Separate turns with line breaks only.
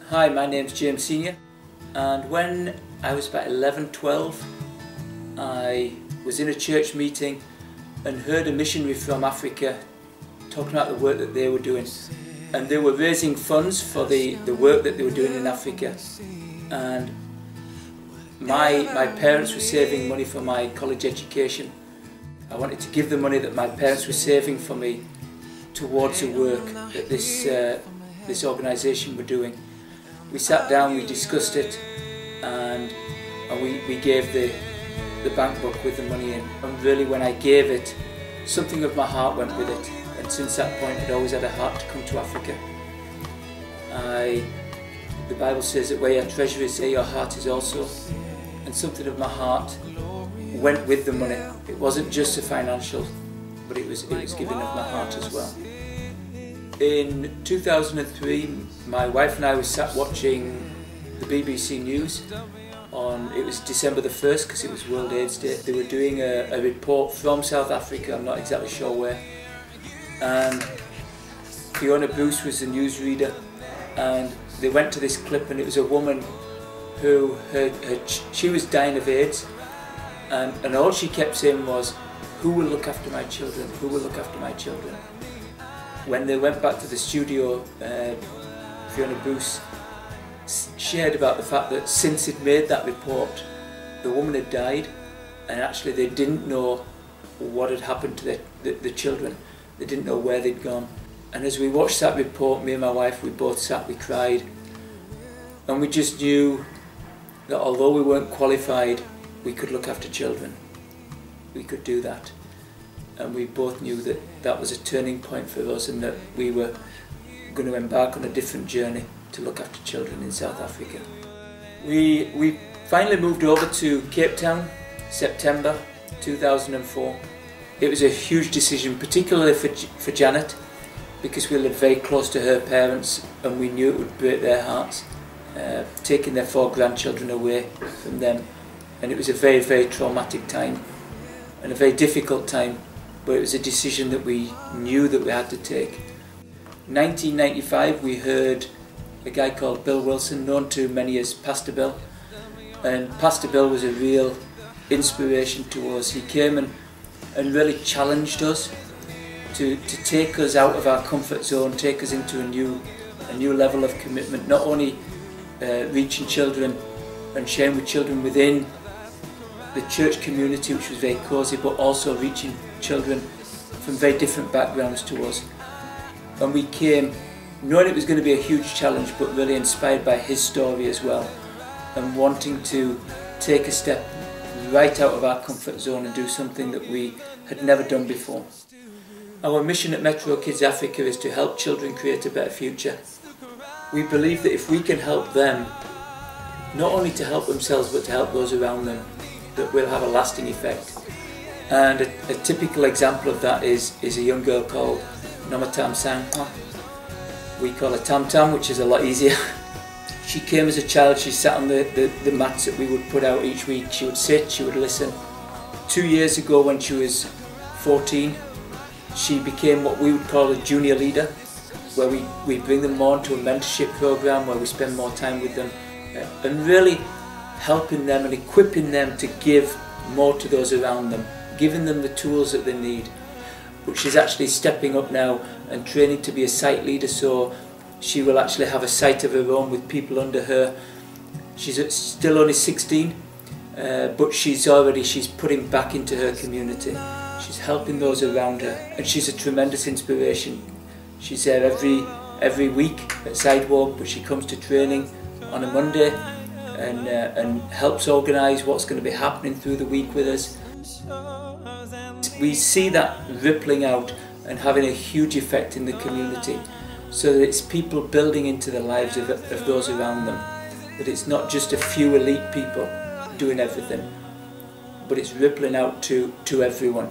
Hi, my name's James Senior, and when I was about 11, 12, I was in a church meeting and heard a missionary from Africa talking about the work that they were doing, and they were raising funds for the work that they were doing in Africa. And my parents were saving money for my college education. I wanted to give the money that my parents were saving for me towards the work that this organisation were doing. We sat down, we discussed it, and we gave the bank book with the money in. And really, when I gave it, something of my heart went with it. And since that point, I'd always had a heart to come to Africa. The Bible says that where your treasure is, there your heart is also. And something of my heart went with the money. It wasn't just a financial, but it was giving of my heart as well. In 2003, my wife and I were sat watching the BBC News on, it was December the 1st because it was World AIDS Day. They were doing a report from South Africa, I'm not exactly sure where, and Fiona Bruce was the newsreader, and they went to this clip, and it was a woman who, she was dying of AIDS, and all she kept saying was, "Who will look after my children? Who will look after my children?" When they went back to the studio, Fiona Bruce shared about the fact that since it made that report, the woman had died, and actually they didn't know what had happened to the children. They didn't know where they'd gone. And as we watched that report, me and my wife, we both sat, we cried, and we just knew that although we weren't qualified, we could look after children. We could do that. And we both knew that that was a turning point for us, and that we were going to embark on a different journey to look after children in South Africa. We finally moved over to Cape Town, September 2004. It was a huge decision, particularly for Janet, because we lived very close to her parents, and we knew it would break their hearts, taking their 4 grandchildren away from them. And it was a very, very traumatic time, and a very difficult time. But it was a decision that we knew that we had to take. 1995, we heard a guy called Bill Wilson, known to many as Pastor Bill. And Pastor Bill was a real inspiration to us. He came and really challenged us to take us out of our comfort zone, take us into a new level of commitment, not only reaching children and sharing with children within the church community, which was very cosy, but also reaching children from very different backgrounds to us. And we came knowing it was going to be a huge challenge, but really inspired by his story as well, and wanting to take a step right out of our comfort zone and do something that we had never done before. Our mission at Metro Kids Africa is to help children create a better future. We believe that if we can help them, not only to help themselves but to help those around them, that will have a lasting effect. And a typical example of that is a young girl called Nomatam Sangha. We call her Tam Tam, which is a lot easier. She came as a child, she sat on the mats that we would put out each week. She would sit, she would listen. 2 years ago, when she was 14, she became what we would call a junior leader, where we bring them more into a mentorship program, where we spend more time with them, and really helping them and equipping them to give more to those around them, giving them the tools that they need. But she's actually stepping up now and training to be a site leader, so she will actually have a site of her own with people under her. She's still only 16, but she's putting back into her community. She's helping those around her, and she's a tremendous inspiration. She's there every week at Sidewalk, but she comes to training on a Monday and helps organise what's going to be happening through the week with us. We see that rippling out and having a huge effect in the community, so that it's people building into the lives of those around them, that it's not just a few elite people doing everything, but it's rippling out to everyone.